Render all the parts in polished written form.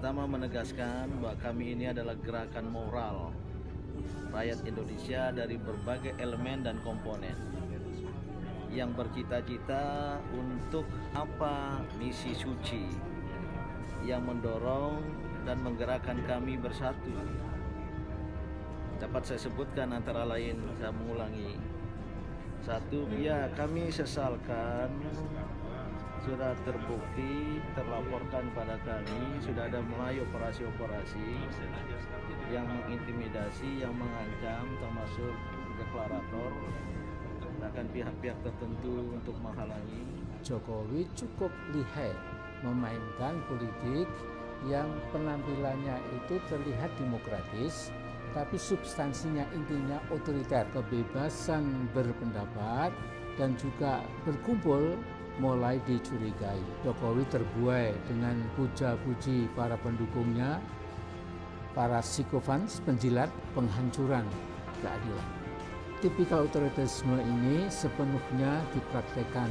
pertama menegaskan bahwa kami ini adalah gerakan moral rakyat Indonesia dari berbagai elemen dan komponen yang bercita-cita untuk misi suci yang mendorong dan menggerakkan kami bersatu. Dapat saya sebutkan antara lain, saya mengulangi. Satu, ya kami sesalkan sudah terbukti, terlaporkan pada kami, sudah ada mulai operasi-operasi yang mengintimidasi, yang mengancam, termasuk deklarator, bahkan pihak-pihak tertentu untuk menghalangi. Jokowi cukup lihai memainkan politik yang penampilannya itu terlihat demokratis, tapi substansinya intinya otoriter. Kebebasan berpendapat dan juga berkumpul mulai dicurigai. Jokowi terbuai dengan puja-puji para pendukungnya, para psikofans, penjilat, penghancuran keadilan. Tipikal otoritarisme ini sepenuhnya dipraktekkan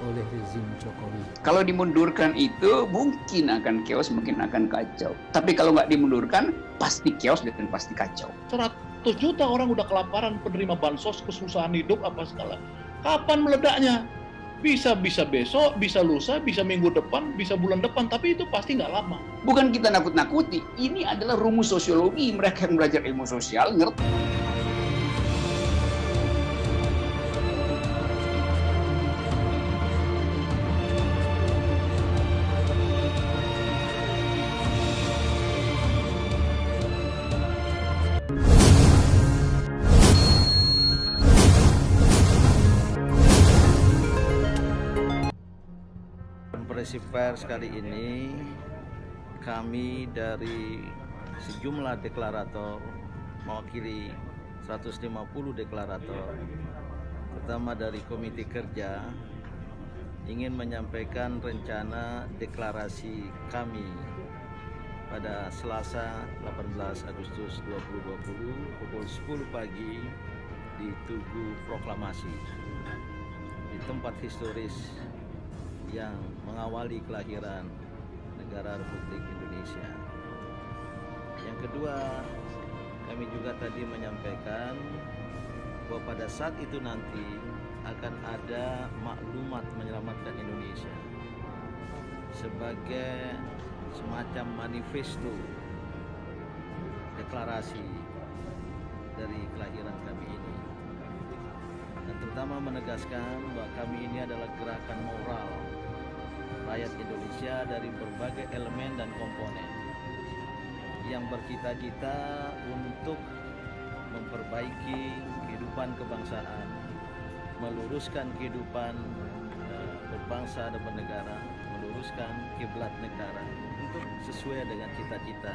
oleh rezim Jokowi. Kalau dimundurkan itu mungkin akan chaos, mungkin akan kacau. Tapi kalau nggak dimundurkan, pasti chaos dan pasti kacau. 100 juta orang udah kelaparan, penerima bansos, kesusahan hidup, apa segala. Kapan meledaknya? Bisa besok, bisa lusa, bisa minggu depan, bisa bulan depan, tapi itu pasti nggak lama. Bukan kita nakut-nakuti, ini adalah rumus sosiologi. Mereka yang belajar ilmu sosial ngerti. Konferensi pers kali ini kami dari sejumlah deklarator mewakili 150 deklarator, pertama dari Komite Kerja, ingin menyampaikan rencana deklarasi kami pada Selasa 18 Agustus 2020 pukul 10 pagi di Tugu Proklamasi, di tempat historis yang mengawali kelahiran negara Republik Indonesia. Yang kedua, kami juga tadi menyampaikan bahwa pada saat itu nanti akan ada maklumat menyelamatkan Indonesia sebagai semacam manifesto deklarasi dari kelahiran kami ini, dan terutama menegaskan bahwa kami ini adalah gerakan moral rakyat Indonesia dari berbagai elemen dan komponen yang bercita-cita untuk memperbaiki kehidupan kebangsaan, meluruskan kehidupan berbangsa dan bernegara, meluruskan kiblat negara untuk sesuai dengan cita-cita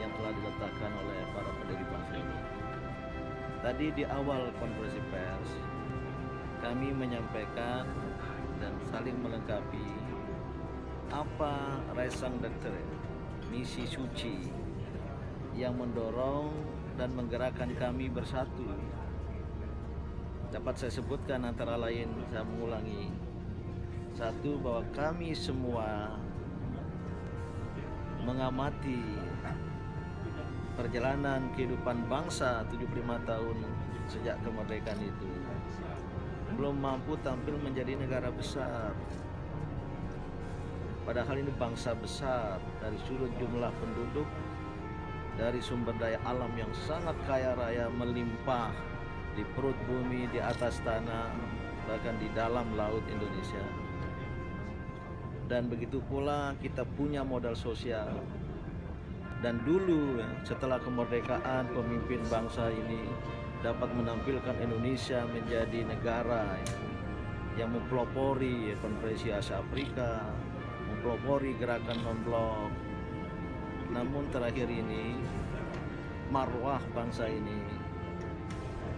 yang telah diletakkan oleh para pendiri bangsa ini. Tadi di awal konferensi pers kami menyampaikan dan saling melengkapi apa raison d'être, misi suci yang mendorong dan menggerakkan kami bersatu. Dapat saya sebutkan antara lain, saya mengulangi. Satu, bahwa kami semua mengamati perjalanan kehidupan bangsa 75 tahun sejak kemerdekaan itu, belum mampu tampil menjadi negara besar. Padahal ini bangsa besar dari sudut jumlah penduduk, dari sumber daya alam yang sangat kaya raya melimpah di perut bumi, di atas tanah, bahkan di dalam laut Indonesia. Dan begitu pula kita punya modal sosial. Dan dulu setelah kemerdekaan, pemimpin bangsa ini dapat menampilkan Indonesia menjadi negara yang mempelopori Konferensi Asia Afrika, mempelopori gerakan non-blok. Namun terakhir ini marwah bangsa ini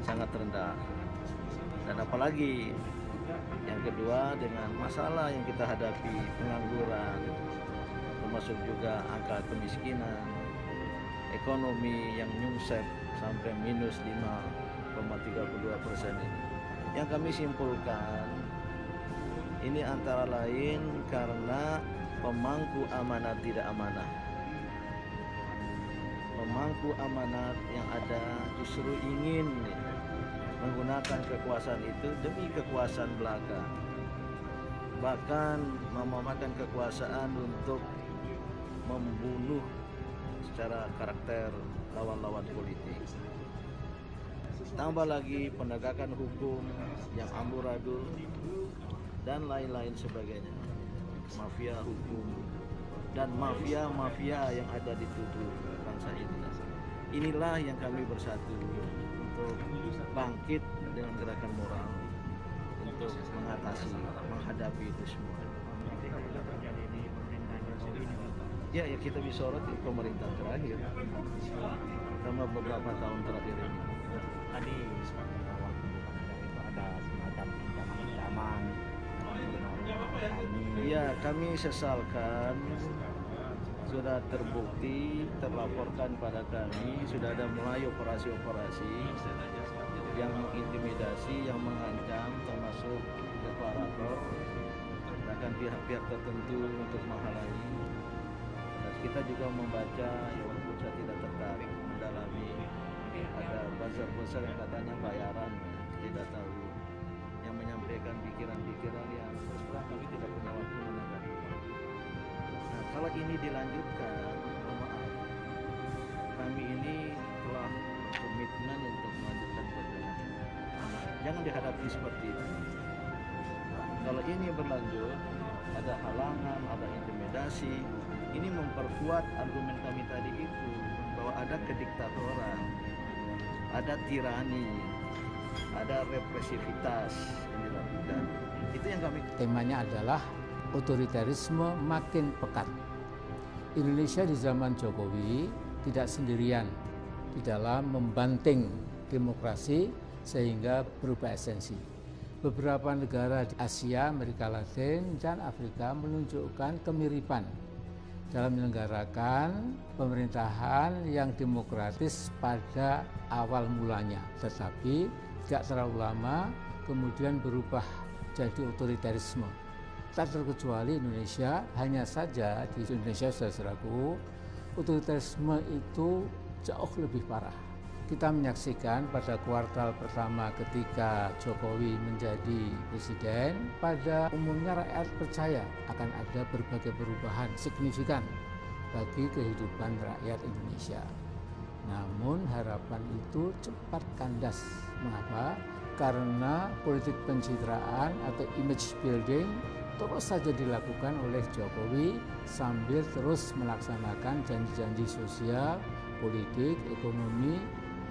sangat rendah. Dan apalagi yang kedua, dengan masalah yang kita hadapi, pengangguran, termasuk juga angka kemiskinan, ekonomi yang nyungsep sampai minus 5,32% ini. Yang kami simpulkan, ini antara lain karena pemangku amanah tidak amanah. memangku amanat yang ada justru ingin menggunakan kekuasaan itu demi kekuasaan belaka, bahkan memamerkan kekuasaan untuk membunuh secara karakter lawan-lawan politik. Tambah lagi penegakan hukum yang amburadul dan lain-lain sebagainya, mafia hukum dan mafia-mafia yang ada di tubuh bangsa ini. Inilah yang kami bersatu untuk bangkit dengan gerakan moral untuk menghadapi itu semua. Ya kita bisa sorot di pemerintah terakhir sama beberapa tahun terakhir ini. Tadi itu ada semacam ancaman. Ya, kami sesalkan sudah terbukti, terlaporkan pada kami, sudah ada mulai operasi-operasi yang mengintimidasi, yang mengancam, termasuk deklarator, bahkan pihak-pihak tertentu untuk menghalangi. Dan kita juga membaca, ya walaupun saya tidak tertarik mendalami, ada buzzer-buzzer yang katanya bayaran, tidak tahu, yang menyampaikan pikiran-pikiran yang terus terang kami tidak punya waktu menanggapi. Nah, kalau ini dilanjutkan, mohon maaf, kami ini telah komitmen untuk melanjutkan perjalanan. Jangan dihadapi seperti itu. Kalau ini berlanjut, ada halangan, ada intimidasi, ini memperkuat argumen kami tadi itu, bahwa ada kediktatoran, ada tirani, ada represivitas yang dilakukan. Itu yang kami. Temanya adalah otoritarisme makin pekat. Indonesia di zaman Jokowi tidak sendirian di dalam membanting demokrasi sehingga berubah esensi. Beberapa negara di Asia, Amerika Latin, dan Afrika menunjukkan kemiripan dalam menyelenggarakan pemerintahan yang demokratis pada awal mulanya, tetapi tidak terlalu lama kemudian berubah jadi otoritarisme. Tak terkecuali Indonesia, hanya saja di Indonesia saudara-saudaraku, otoritarisme itu jauh lebih parah. Kita menyaksikan pada kuartal pertama ketika Jokowi menjadi presiden, pada umumnya rakyat percaya akan ada berbagai perubahan signifikan bagi kehidupan rakyat Indonesia. Namun harapan itu cepat kandas. Mengapa? Karena politik pencitraan atau image building terus saja dilakukan oleh Jokowi sambil terus melaksanakan janji-janji sosial, politik, ekonomi,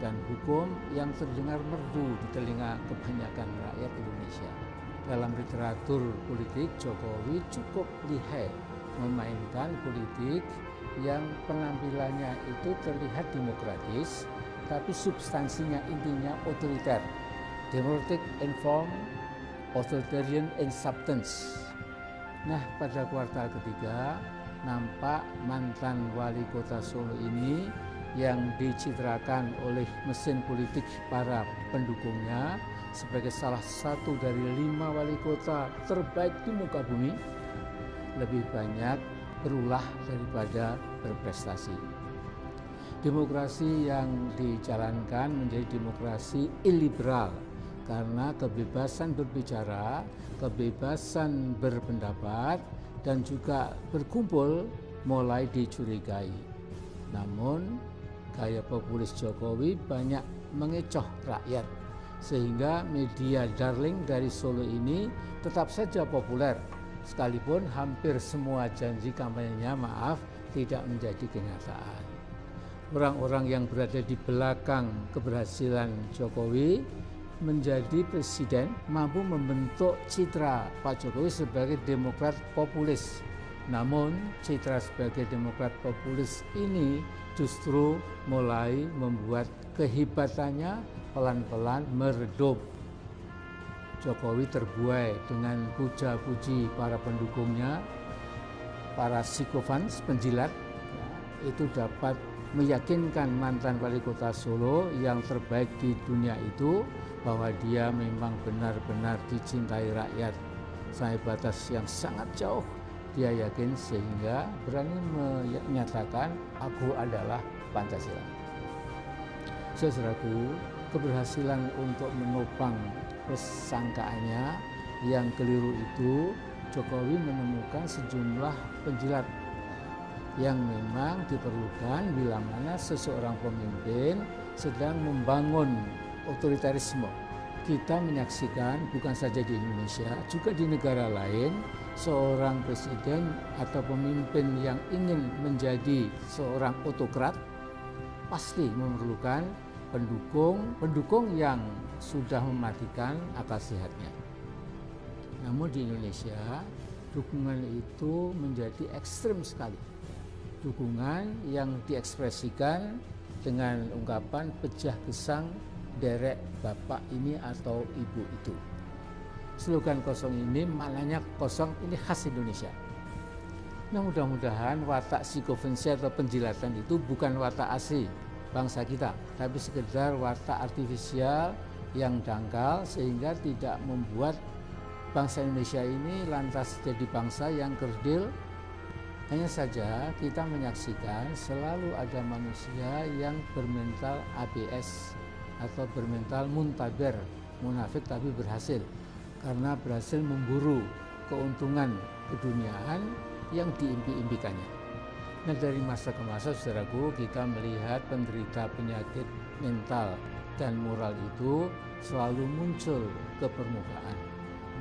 dan hukum yang terdengar merdu di telinga kebanyakan rakyat Indonesia. Dalam literatur politik, Jokowi cukup lihai memainkan politik yang penampilannya itu terlihat demokratis, tapi substansinya intinya otoriter. Democratic in form, authoritarian in substance. Nah, pada kuartal ketiga, nampak mantan wali kota Solo ini yang dicitrakan oleh mesin politik para pendukungnya sebagai salah satu dari 5 wali kota terbaik di muka bumi, lebih banyak berulah daripada berprestasi. Demokrasi yang dijalankan menjadi demokrasi iliberal karena kebebasan berbicara, kebebasan berpendapat, dan juga berkumpul mulai dicurigai. Namun, gaya populis Jokowi banyak mengecoh rakyat, sehingga media darling dari Solo ini tetap saja populer, sekalipun hampir semua janji kampanyenya tidak menjadi kenyataan. Orang-orang yang berada di belakang keberhasilan Jokowi menjadi presiden mampu membentuk citra Pak Jokowi sebagai demokrat populis. Namun citra sebagai demokrat populis ini justru mulai membuat kehebatannya pelan-pelan meredup. Jokowi terbuai dengan puja-puji para pendukungnya, para psikofans, penjilat, itu dapat meyakinkan mantan wali kota Solo yang terbaik di dunia itu bahwa dia memang benar-benar dicintai rakyat sampai batas yang sangat jauh Dia yakin sehingga berani menyatakan aku adalah Pancasila. Saudaraku, keberhasilan untuk menopang persangkaannya yang keliru itu, Jokowi menemukan sejumlah penjilat yang memang diperlukan bila mana seseorang pemimpin sedang membangun otoritarisme. Kita menyaksikan bukan saja di Indonesia, juga di negara lain, seorang presiden atau pemimpin yang ingin menjadi seorang autokrat pasti memerlukan pendukung yang sudah mematikan akal sehatnya. Namun di Indonesia, dukungan itu menjadi ekstrim sekali. Dukungan yang diekspresikan dengan ungkapan pecah gesang derek bapak ini atau ibu itu. Slogan kosong ini maknanya kosong, ini khas Indonesia. Nah, mudah-mudahan watak psikovensi atau penjilatan itu bukan watak asli bangsa kita, tapi sekedar watak artifisial yang dangkal sehingga tidak membuat bangsa Indonesia ini lantas jadi bangsa yang kerdil. Hanya saja kita menyaksikan selalu ada manusia yang bermental ABS atau bermental muntaber, munafik tapi berhasil, karena berhasil memburu keuntungan keduniaan yang diimpi-impikannya. Nah, dari masa ke masa, saudaraku, kita melihat penderita penyakit mental dan moral itu selalu muncul ke permukaan.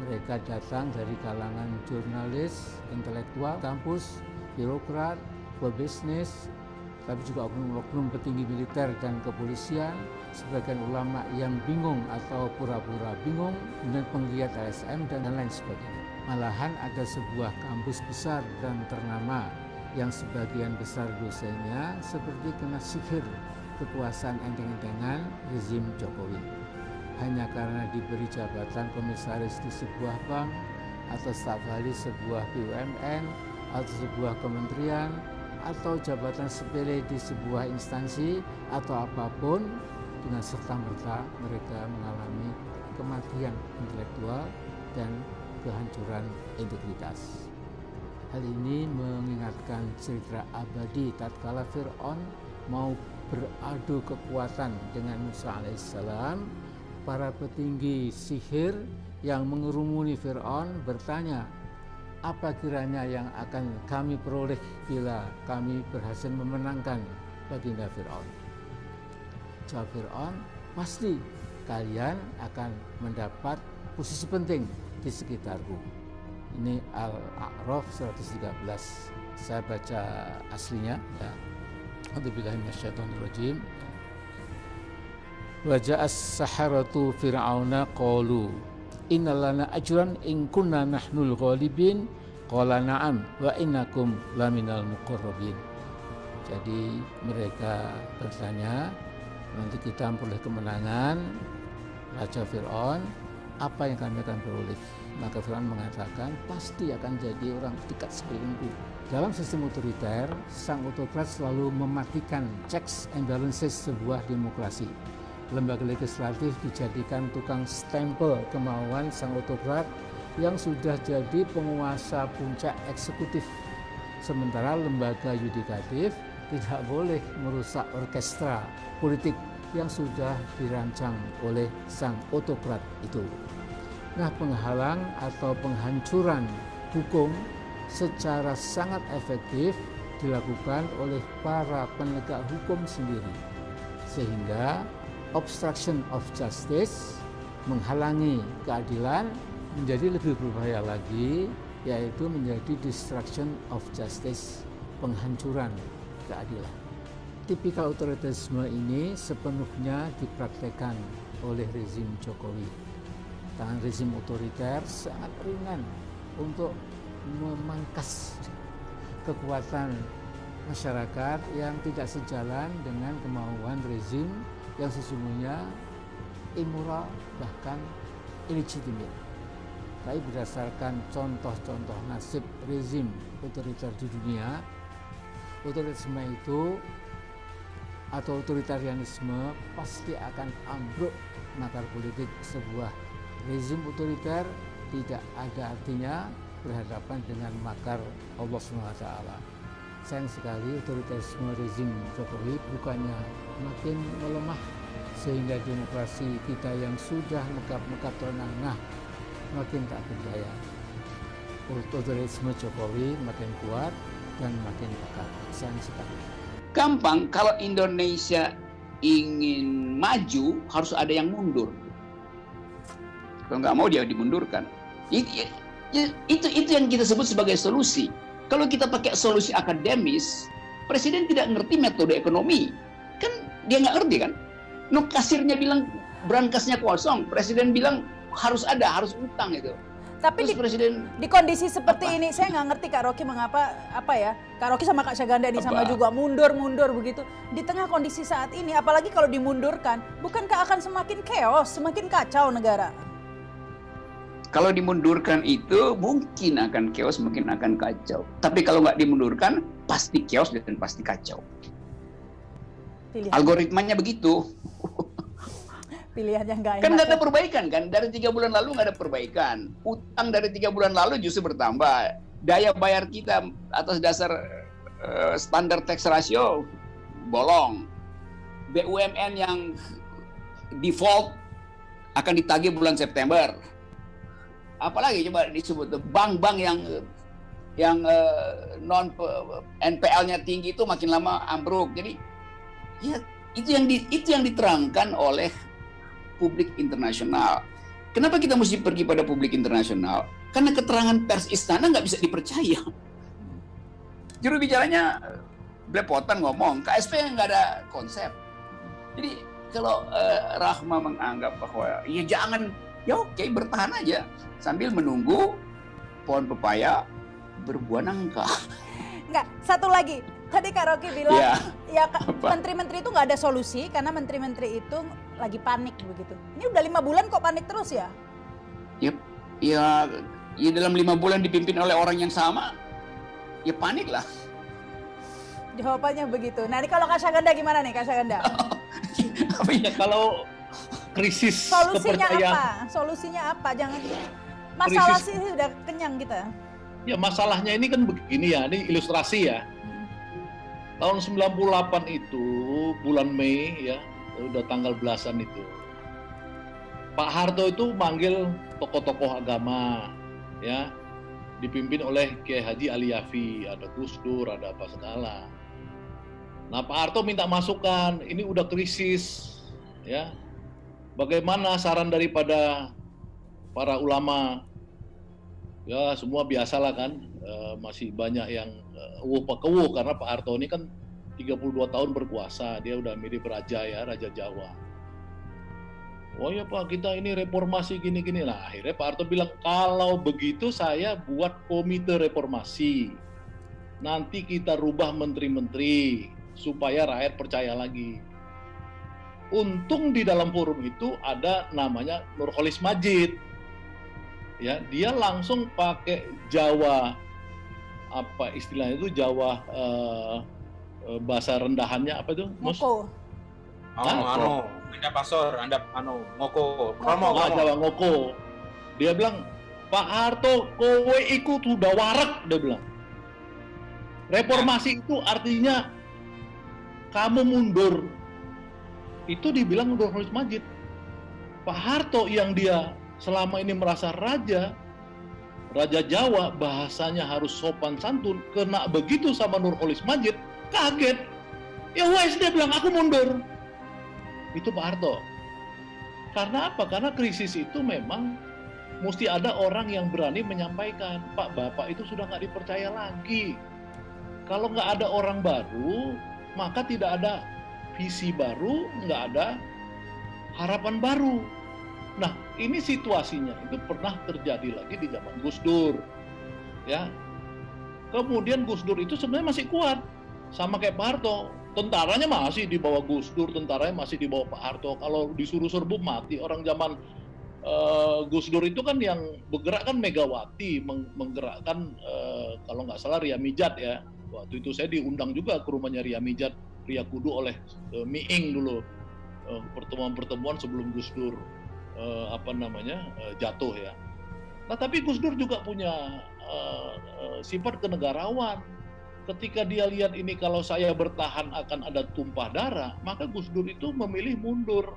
Mereka datang dari kalangan jurnalis, intelektual, kampus, birokrat, pebisnis, tapi juga oknum-oknum petinggi militer dan kepolisian, sebagian ulama yang bingung atau pura-pura bingung, dan penggiat LSM dan lain sebagainya. Malahan ada sebuah kampus besar dan ternama yang sebagian besar dosennya seperti kena sihir kekuasaan enteng-entengan rezim Jokowi. Hanya karena diberi jabatan komisaris di sebuah bank atau staf ahli sebuah BUMN atau sebuah kementerian atau jabatan sepele di sebuah instansi atau apapun, dengan serta-merta mereka mengalami kematian intelektual dan kehancuran integritas. Hal ini mengingatkan cerita abadi tatkala Fir'aun mau beradu kekuatan dengan Musa alaihissalam. Para petinggi sihir yang mengerumuni Fir'aun bertanya, apa kiranya yang akan kami peroleh bila kami berhasil memenangkan baginda Fir'aun? Jawab Fir'aun, pasti kalian akan mendapat posisi penting di sekitarku. Ini Al-A'raf 113. Saya baca aslinya ya. A'udzubillahi minasyaitonirrajim. Wa ja'as saharatu fir'auna qalu innalana ajran in kunna nahnul ghalibin qala na'am wa innakum laminal muqarrabin. Jadi mereka bertanya, nanti kita memperoleh kemenangan, Raja Fir'aun, apa yang kami akan peroleh? Maka Fir'aun mengatakan pasti akan jadi orang dekat sekelilingku. Dalam sistem otoriter, sang autokrat selalu mematikan checks and balances sebuah demokrasi. Lembaga legislatif dijadikan tukang stempel kemauan sang autokrat yang sudah jadi penguasa puncak eksekutif. Sementara lembaga yudikatif tidak boleh merusak orkestra politik yang sudah dirancang oleh sang autokrat itu. Nah, penghalang atau penghancuran hukum secara sangat efektif dilakukan oleh para penegak hukum sendiri, sehingga obstruction of justice, menghalangi keadilan, menjadi lebih berbahaya lagi, yaitu menjadi destruction of justice, penghancuran keadilan. Tipikal otoritarisme ini sepenuhnya dipraktekkan oleh rezim Jokowi. Tangan rezim otoriter sangat ringan untuk memangkas kekuatan masyarakat yang tidak sejalan dengan kemauan rezim yang sesungguhnya immoral bahkan illegitimate. Tapi berdasarkan contoh-contoh nasib rezim otoriter di dunia, otoritarisme itu atau otoritarianisme pasti akan ambruk nakar politik. Sebuah rezim otoriter tidak ada artinya berhadapan dengan makar Allah SWT. Sayang sekali otoritarisme rezim Jokowi bukannya makin melemah, sehingga demokrasi kita yang sudah megap-megap terengah-engah makin tak berdaya. Otoritarisme Jokowi makin kuat dan makin pekat. Sayang sekali. Gampang, kalau Indonesia ingin maju harus ada yang mundur. Kalau nggak mau dia dimundurkan. Itu yang kita sebut sebagai solusi. Kalau kita pakai solusi akademis, presiden tidak ngerti metode ekonomi. Kan dia nggak ngerti kan? No, kasirnya bilang brankasnya kosong, presiden bilang harus utang itu. Tapi di kondisi seperti ini, saya nggak ngerti Kak Rocky mengapa Kak Rocky sama Kak Syaganda ini sama juga mundur begitu. Di tengah kondisi saat ini, apalagi kalau dimundurkan, bukankah akan semakin chaos, semakin kacau negara? Kalau dimundurkan itu mungkin akan chaos, mungkin akan kacau. Tapi kalau nggak dimundurkan, pasti chaos dan pasti kacau. Algoritmanya begitu. Pilihannya nggak enak. Kan nggak ada perbaikan kan? Dari 3 bulan lalu nggak ada perbaikan. Utang dari 3 bulan lalu justru bertambah. Daya bayar kita atas dasar standar tax ratio bolong. BUMN yang default akan ditagih bulan September. Apalagi coba disebut bank-bank yang non NPL-nya tinggi itu makin lama ambruk. Jadi ya itu yang diterangkan oleh publik internasional. Kenapa kita mesti pergi pada publik internasional? Karena keterangan pers istana nggak bisa dipercaya. Juru bicaranya belepotan ngomong, KSP nggak ada konsep. Jadi kalau Rahma menganggap bahwa ya oke, bertahan aja sambil menunggu pohon pepaya berbuah nangka. Enggak, satu lagi. Tadi Kak Rocky bilang, menteri-menteri itu nggak ada solusi karena menteri-menteri itu lagi panik begitu. Ini udah 5 bulan kok panik terus ya? Ya dalam 5 bulan dipimpin oleh orang yang sama, ya panik lah. Jawabannya begitu. Nah, ini kalau Kak Syaganda gimana nih Kak Syaganda? Kalau krisis kepercayaan. Solusinya apa? Jangan masalah sih udah kenyang kita. Ya masalahnya ini kan begini ya, ini ilustrasi ya. Tahun 98 itu bulan Mei ya, udah tanggal belasan itu. Pak Harto itu manggil tokoh-tokoh agama ya, dipimpin oleh Kiai Haji Ali Yafi, ada Gus Dur, ada apa segala. Nah, Pak Harto minta masukan, ini udah krisis ya. Bagaimana saran daripada para ulama? Ya semua biasalah kan, masih banyak yang pakewuh karena Pak Harto ini kan 32 tahun berkuasa, dia udah mirip raja ya, Raja Jawa. Oh ya Pak, kita ini reformasi gini-gini. Nah akhirnya Pak Harto bilang, kalau begitu saya buat komite reformasi. Nanti kita rubah menteri-menteri supaya rakyat percaya lagi. Untung di dalam forum itu ada namanya Nurholis Majid. Ya, dia langsung pakai Jawa, apa istilahnya itu, Jawa bahasa rendahannya apa itu? Ngoko. Anda pasor, Anda ngoko. Jawa ngoko. Dia bilang, Pak Harto, kowe iku sudah warak, dia bilang. Reformasi itu artinya kamu mundur. Itu dibilang Nurholis Majid. Pak Harto yang dia selama ini merasa raja Jawa, bahasanya harus sopan santun, kena begitu sama Nurholis Majid, kaget. Ya wes, dia bilang aku mundur. Itu Pak Harto. Karena apa? Karena krisis itu memang mesti ada orang yang berani menyampaikan, Pak, Bapak itu sudah nggak dipercaya lagi. Kalau nggak ada orang baru, maka tidak ada visi baru, nggak ada harapan baru. Nah, ini situasinya itu pernah terjadi lagi di zaman Gus Dur, ya. Kemudian Gus Dur itu sebenarnya masih kuat, sama kayak Pak Harto. Tentaranya masih di bawah Gus Dur, tentaranya masih di bawah Pak Harto. Kalau disuruh serbu mati. Orang zaman Gus Dur itu kan yang bergerak kan Megawati, menggerakkan kalau nggak salah Ria Mijat ya. Waktu itu saya diundang juga ke rumahnya Ria Mijat, Ria Kudu oleh Miing dulu, pertemuan-pertemuan sebelum Gus Dur jatuh ya. Nah tapi Gus Dur juga punya sifat kenegarawan. Ketika dia lihat ini kalau saya bertahan akan ada tumpah darah, maka Gus Dur itu memilih mundur.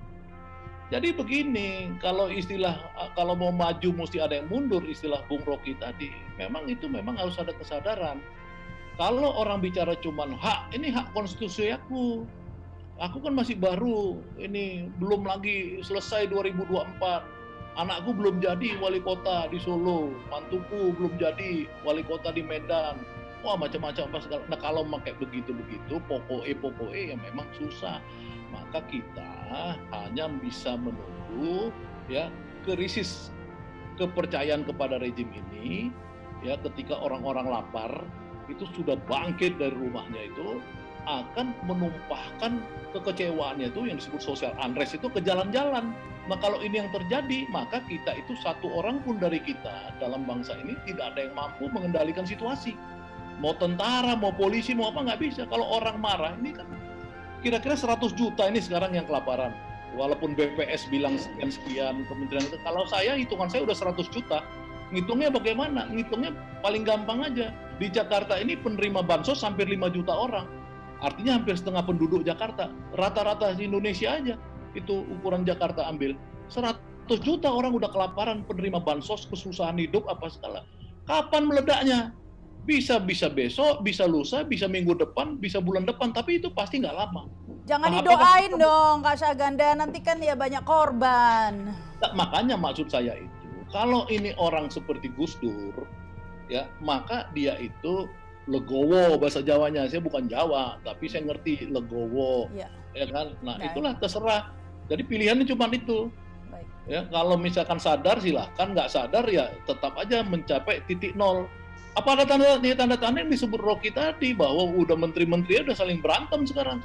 Jadi begini, kalau mau maju mesti ada yang mundur, istilah Bung Rocky tadi, memang harus ada kesadaran. Kalau orang bicara cuman ini hak konstitusi aku kan masih baru, ini belum lagi selesai 2024, anakku belum jadi wali kota di Solo, mantuku belum jadi wali kota di Medan, wah macam-macam apa segala. Nah kalau pakai begitu pokoknya ya memang susah. Maka kita hanya bisa menunggu ya krisis kepercayaan kepada rejim ini ya, ketika orang-orang lapar itu sudah bangkit dari rumahnya itu akan menumpahkan kekecewaannya itu yang disebut social unrest itu ke jalan-jalan. Nah kalau ini yang terjadi, maka kita itu satu orang pun dari kita dalam bangsa ini tidak ada yang mampu mengendalikan situasi. Mau tentara, mau polisi, mau apa nggak bisa. Kalau orang marah, ini kan kira-kira 100 juta ini sekarang yang kelaparan. Walaupun BPS bilang sekian-sekian, kementerian itu. Kalau hitungan saya udah 100 juta. Ngitungnya bagaimana? Ngitungnya paling gampang aja. Di Jakarta ini penerima bansos hampir 5 juta orang. Artinya hampir setengah penduduk Jakarta. Rata-rata di Indonesia aja. Itu ukuran Jakarta ambil. 100 juta orang udah kelaparan, penerima bansos, kesusahan hidup, apa segala. Kapan meledaknya? Bisa besok, bisa lusa, bisa minggu depan, bisa bulan depan, tapi itu pasti nggak lama. Jangan didoain dong Kak Syahganda, nanti kan ya banyak korban. Nah, makanya maksud saya itu, kalau ini orang seperti Gus Dur, ya maka dia itu legowo bahasa Jawanya. Saya bukan Jawa, tapi saya ngerti legowo, ya kan. Nah itulah terserah. Jadi pilihannya cuma itu. Baik. Ya kalau misalkan sadar silahkan, nggak sadar ya tetap aja mencapai titik nol. Apa ada tanda-tanda yang disebut Rocky tadi, bahwa udah menteri-menteri udah saling berantem sekarang.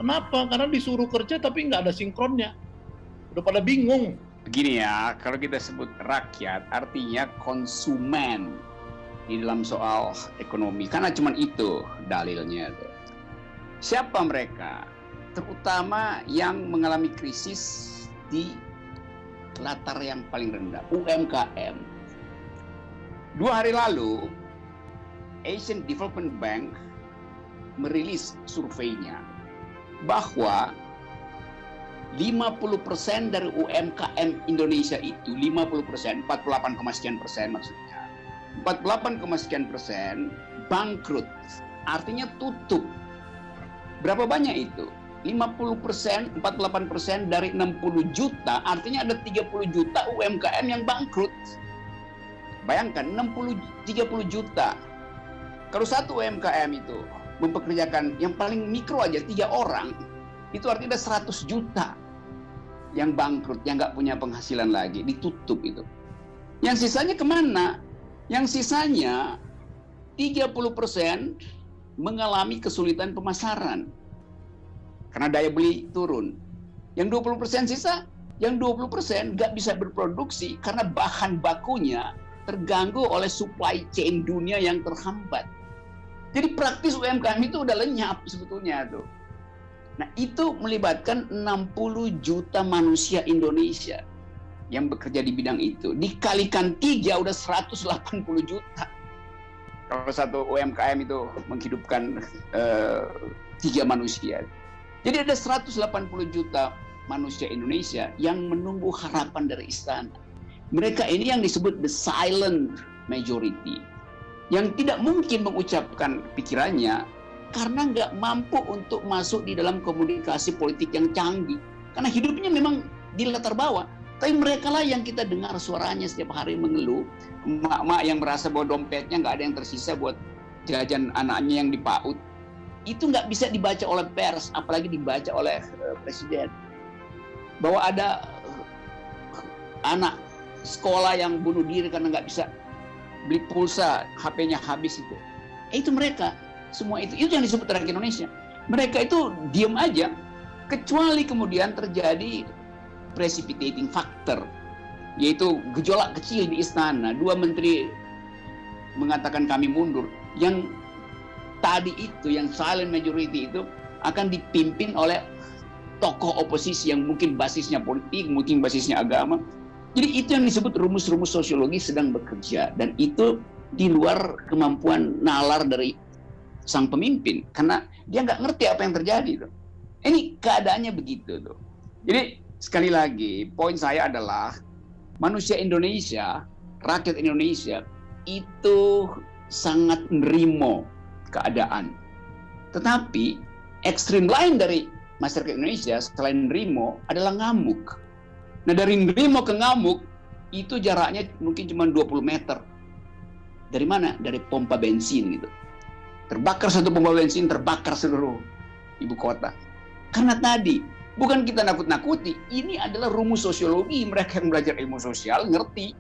Kenapa? Karena disuruh kerja tapi nggak ada sinkronnya. Udah pada bingung. Begini ya, kalau kita sebut rakyat artinya konsumen di dalam soal ekonomi. Karena cuma itu dalilnya. Siapa mereka? Terutama yang mengalami krisis di latar yang paling rendah, UMKM. 2 hari lalu, Asian Development Bank merilis surveinya bahwa 50% dari UMKM Indonesia itu, 50%, 48,sekian% maksudnya, 48,sekian% bangkrut, artinya tutup. Berapa banyak itu? 50%, 48% dari 60 juta, artinya ada 30 juta UMKM yang bangkrut. Bayangkan 30 juta. Kalau satu UMKM itu mempekerjakan yang paling mikro aja 3 orang, itu artinya ada 100 juta yang bangkrut, yang nggak punya penghasilan lagi, ditutup itu. Yang sisanya kemana? Yang sisanya 30% mengalami kesulitan pemasaran karena daya beli turun. Yang 20% sisa, yang 20% nggak bisa berproduksi karena bahan bakunya terganggu oleh supply chain dunia yang terhambat. Jadi praktis UMKM itu udah lenyap sebetulnya tuh. Nah itu melibatkan 60 juta manusia Indonesia yang bekerja di bidang itu. Dikalikan 3 udah 180 juta. Kalau satu UMKM itu menghidupkan 3 manusia. Jadi ada 180 juta manusia Indonesia yang menunggu harapan dari istana. Mereka ini yang disebut the silent majority, yang tidak mungkin mengucapkan pikirannya karena nggak mampu untuk masuk di dalam komunikasi politik yang canggih. Karena hidupnya memang di latar bawah. Tapi mereka lah yang kita dengar suaranya setiap hari mengeluh. Emak-emak yang merasa bahwa dompetnya nggak ada yang tersisa buat jajan anaknya yang di PAUD. Itu nggak bisa dibaca oleh pers, apalagi dibaca oleh presiden. Bahwa ada anak sekolah yang bunuh diri karena nggak bisa beli pulsa, HP-nya habis itu. Itu mereka, semua itu yang disebut rakyat Indonesia. Mereka itu diam aja, kecuali kemudian terjadi precipitating factor, yaitu gejolak kecil di istana. 2 menteri mengatakan kami mundur. Yang tadi itu, yang silent majority itu akan dipimpin oleh tokoh oposisi yang mungkin basisnya politik, mungkin basisnya agama. Jadi itu yang disebut rumus-rumus sosiologi sedang bekerja, dan itu di luar kemampuan nalar dari sang pemimpin, karena dia nggak ngerti apa yang terjadi tuh. Ini keadaannya begitu tuh. Jadi sekali lagi poin saya adalah manusia Indonesia, rakyat Indonesia itu sangat nerimo keadaan. Tetapi ekstrim lain dari masyarakat Indonesia selain nerimo adalah ngamuk. Nah, dari nerimo ke ngamuk itu jaraknya mungkin cuma 20 meter. Dari mana? Dari pompa bensin gitu. Terbakar satu pompa bensin, terbakar seluruh ibu kota. Karena tadi, bukan kita nakut-nakuti, ini adalah rumus sosiologi. Mereka yang belajar ilmu sosial ngerti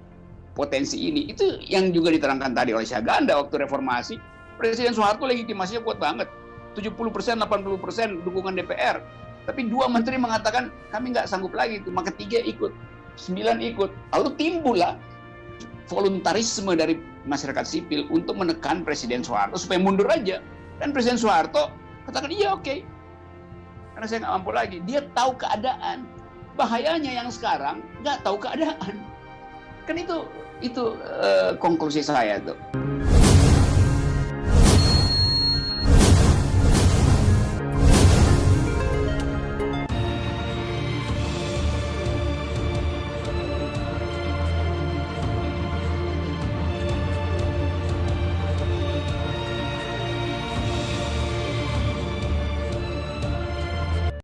potensi ini. Itu yang juga diterangkan tadi oleh Syahganda waktu reformasi. Presiden Soeharto legitimasinya kuat banget. 70%, 80% dukungan DPR. Tapi 2 menteri mengatakan, kami nggak sanggup lagi. Maka 3 ikut, 9 ikut. Lalu timbullah voluntarisme dari masyarakat sipil untuk menekan Presiden Soeharto supaya mundur aja. Dan Presiden Soeharto katakan, iya oke. Karena saya nggak mampu lagi. Dia tahu keadaan. Bahayanya yang sekarang nggak tahu keadaan. Kan itu konklusi saya tuh.